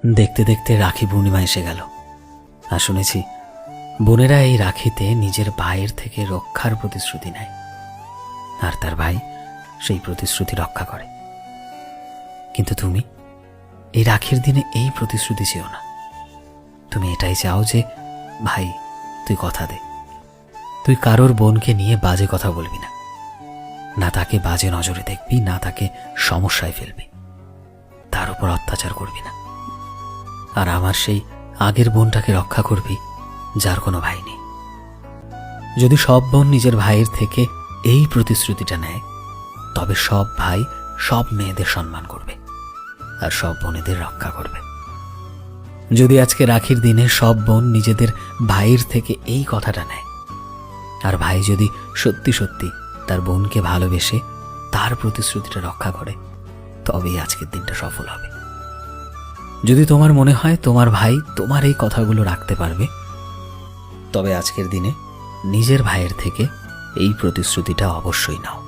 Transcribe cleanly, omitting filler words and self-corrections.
দেখতে দেখতে রাখি পূর্ণিমা এসে গেল। আর শুনেছি বোনেরা এই রাখিতে নিজের ভাইয়ের থেকে রক্ষার প্রতিশ্রুতি নেয়, আর তার ভাই সেই প্রতিশ্রুতি রক্ষা করে। কিন্তু তুমি এই রাখির দিনে এই প্রতিশ্রুতি চেও না। তুমি এটাই চাও যে ভাই তুই কথা দে, তুই কারোর বোনকে নিয়ে বাজে কথা বলবি না, না তাকে বাজে নজরে দেখবি, না তাকে সমস্যায় ফেলবি, তার উপর অত্যাচার করবি না। আর আমার সেই আগের বোনটাকে রক্ষা করবি যার কোনো ভাই নেই। যদি সব বোন নিজের ভাইয়ের থেকে এই প্রতিশ্রুতিটা নেয়, তবে সব ভাই সব মেয়েদের সম্মান করবে আর সব বোনেদের রক্ষা করবে। যদি আজকে রাখির দিনে সব বোন নিজেদের ভাইয়ের থেকে এই কথাটা নেয়, আর ভাই যদি সত্যি সত্যি তার বোনকে ভালোবেসে তার প্রতিশ্রুতিটা রক্ষা করে, তবেই আজকের দিনটা সফল হবে। যদি তোমার মনে হয় তোমার ভাই তোমার এই কথাগুলো রাখতে পারবে, তবে আজকের দিনে নিজের ভাইয়ের থেকে এই প্রতিশ্রুতিটা অবশ্যই নাও।